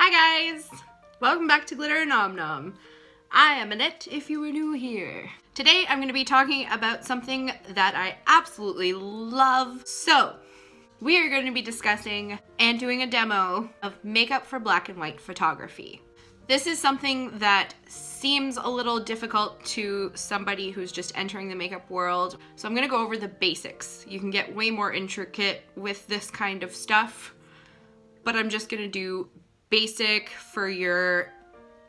Hi guys! Welcome back to Glitter Nom Nom. I am Annette if you were new here. Today I'm going to be talking about something that I absolutely love. So, we are going to be discussing and doing a demo of makeup for black and white photography. This is something that seems a little difficult to somebody who's just entering the makeup world. So I'm going to go over the basics. You can get way more intricate with this kind of stuff, but I'm just going to do basic for your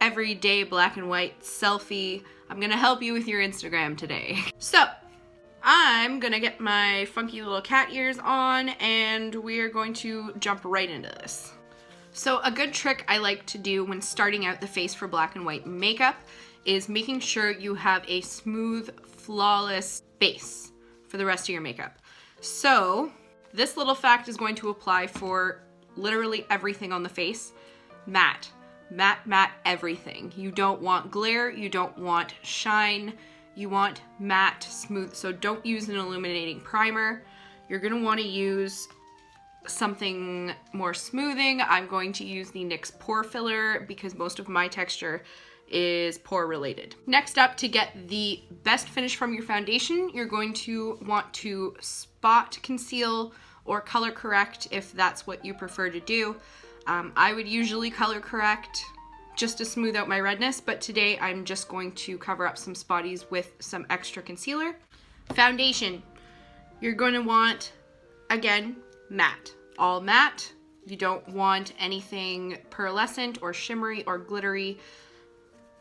everyday black and white selfie. I'm gonna help you with your Instagram today. So, I'm gonna get my funky little cat ears on and we're going to jump right into this. So a good trick I like to do when starting out the face for black and white makeup is making sure you have a smooth, flawless base for the rest of your makeup. So, this little fact is going to apply for literally everything on the face. Matte, everything. You don't want glare, you don't want shine, you want matte, smooth. So don't use an illuminating primer. You're gonna wanna use something more smoothing. I'm going to use the NYX pore filler because most of my texture is pore related. Next up, to get the best finish from your foundation, you're going to want to spot conceal or color correct if that's what you prefer to do. I would usually color correct just to smooth out my redness, but today I'm just going to cover up some spotties with some extra concealer. Foundation, you're going to want, again, matte. All matte. You don't want anything pearlescent or shimmery or glittery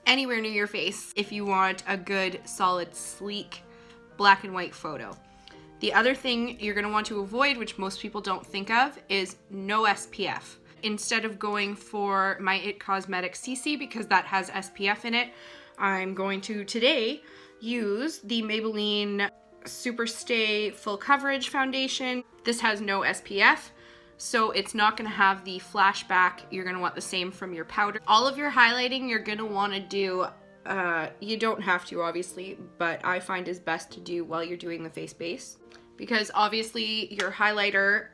anywhere near your face if you want a good, solid, sleek black and white photo. The other thing you're going to want to avoid, which most people don't think of, is no SPF. Instead of going for my IT Cosmetics CC because that has SPF in it, I'm going to today use the Maybelline Superstay Full Coverage Foundation. This has no SPF, so it's not going to have the flashback. You're going to want the same from your powder. All of your highlighting you're going to want to do, you don't have to obviously, but I find is best to do while you're doing the face base. Because obviously your highlighter,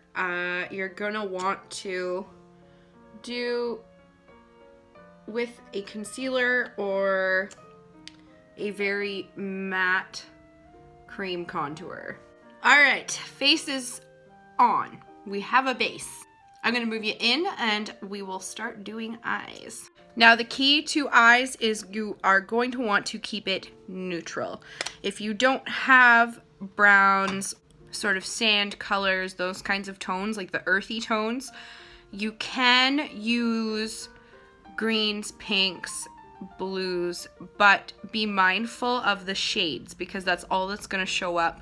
you're going to want to do with a concealer or a very matte cream contour. All right, face is on. We have a base. I'm gonna move you in and we will start doing eyes. Now the key to eyes is you are going to want to keep it neutral. If you don't have browns, sort of sand colors, those kinds of tones, like the earthy tones, you can use greens, pinks, blues, but be mindful of the shades because that's all that's going to show up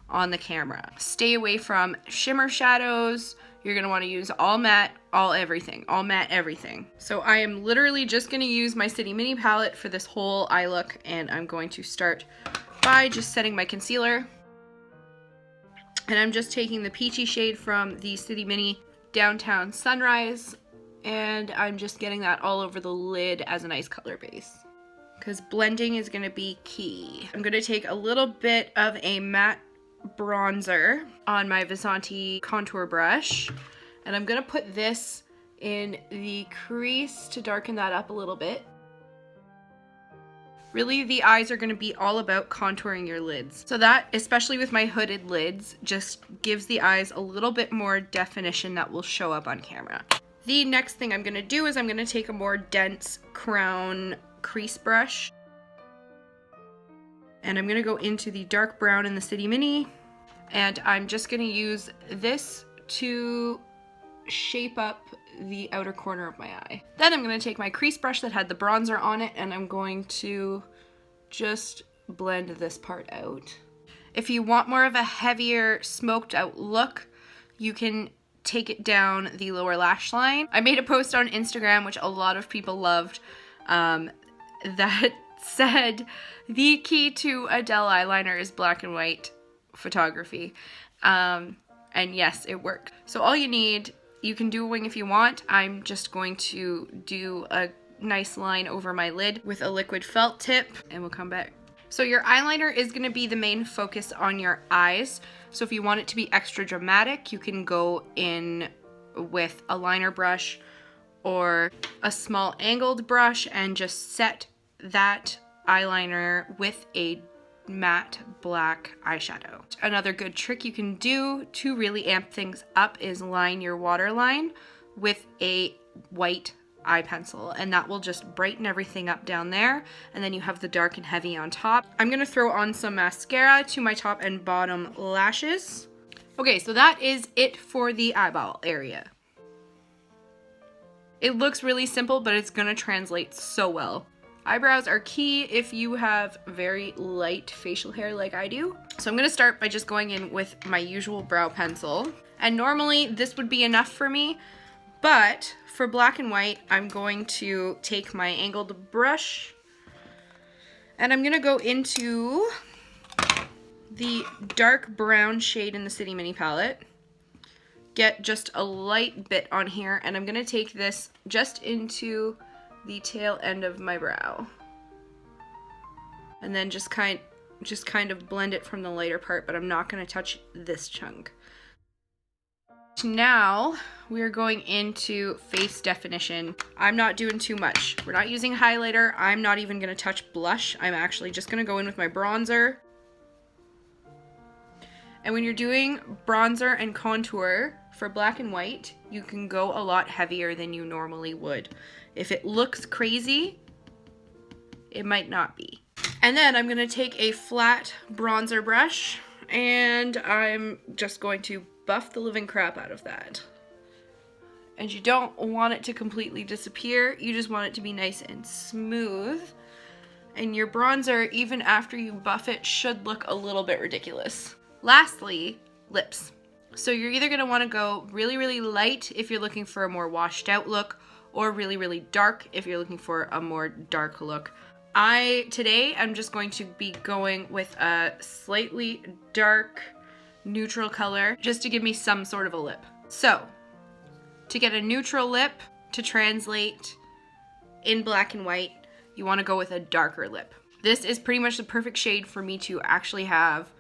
on the camera. Stay away from shimmer shadows. You're going to want to use all matte, all everything, all matte everything. So I am literally just going to use my City Mini palette for this whole eye look, and I'm going to start by just setting my concealer. And I'm just taking the peachy shade from the City Mini Downtown Sunrise, and I'm just getting that all over the lid as a nice color base because blending is going to be key. I'm going to take a little bit of a matte bronzer on my Visanti contour brush, and I'm going to put this in the crease to darken that up a little bit. Really, the eyes are going to be all about contouring your lids. So that, especially with my hooded lids, just gives the eyes a little bit more definition that will show up on camera. The next thing I'm going to do is I'm going to take a more dense crown crease brush. And I'm going to go into the dark brown in the City Mini. And I'm just going to use this to shape up the outer corner of my eye. Then I'm going to take my crease brush that had the bronzer on it and I'm going to just blend this part out. If you want more of a heavier smoked out look, you can take it down the lower lash line. I made a post on Instagram, which a lot of people loved, that said the key to Adele eyeliner is black and white photography. And yes, it worked. So all you need, you can do a wing if you want. I'm just going to do a nice line over my lid with a liquid felt tip and we'll come back. So your eyeliner is going to be the main focus on your eyes. So if you want it to be extra dramatic, you can go in with a liner brush or a small angled brush and just set that eyeliner with a matte black eyeshadow. Another good trick you can do to really amp things up is line your waterline with a white eye pencil, and that will just brighten everything up down there, and then you have the dark and heavy on top. I'm gonna throw on some mascara to my top and bottom lashes. Okay, so that is it for the eyeball area. It looks really simple, but it's gonna translate so well. Eyebrows are key if you have very light facial hair like I do. So I'm gonna start by just going in with my usual brow pencil. And normally this would be enough for me, but for black and white, I'm going to take my angled brush and I'm gonna go into the dark brown shade in the City Mini palette. Get just a light bit on here, and I'm gonna take this just into the tail end of my brow. And then just kind of blend it from the lighter part, but I'm not gonna touch this chunk. Now we're going into face definition. I'm not doing too much. We're not using highlighter. I'm not even gonna touch blush. I'm actually just gonna go in with my bronzer. And when you're doing bronzer and contour for black and white, you can go a lot heavier than you normally would. If it looks crazy, it might not be. And then I'm gonna take a flat bronzer brush and I'm just going to buff the living crap out of that. And you don't want it to completely disappear, you just want it to be nice and smooth. And your bronzer, even after you buff it, should look a little bit ridiculous. Lastly, lips. So you're either gonna wanna go really, really light if you're looking for a more washed out look, or really, really dark if you're looking for a more dark look. Today, I'm just going to be going with a slightly dark, neutral color, just to give me some sort of a lip. So, to get a neutral lip to translate in black and white, you wanna go with a darker lip. This is pretty much the perfect shade for me to actually have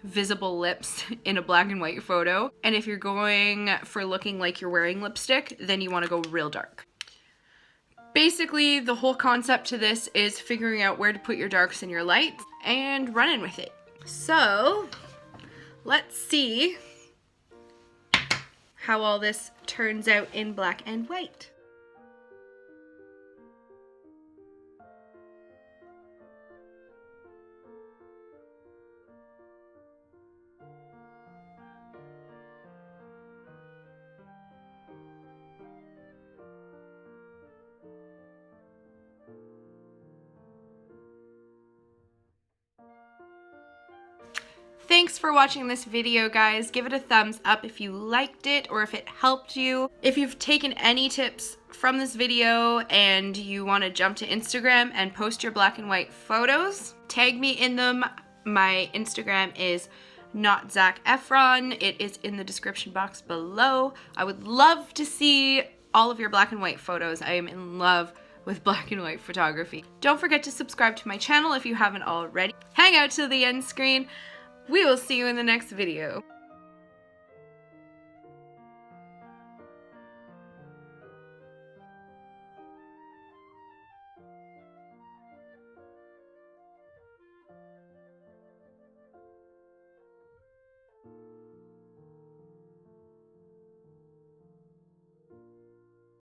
visible lips in a black and white photo. And if you're going for looking like you're wearing lipstick, then you want to go real dark. Basically, the whole concept to this is figuring out where to put your darks and your lights and running with it. So, let's see how all this turns out in black and white. Thanks for watching this video, guys. Give it a thumbs up if you liked it or if it helped you. If you've taken any tips from this video and you want to jump to Instagram and post your black and white photos, tag me in them. My Instagram is NOTZackeffron. It is in the description box below. I would love to see all of your black and white photos. I am in love with black and white photography. Don't forget to subscribe to my channel if you haven't already. Hang out till the end screen. We will see you in the next video.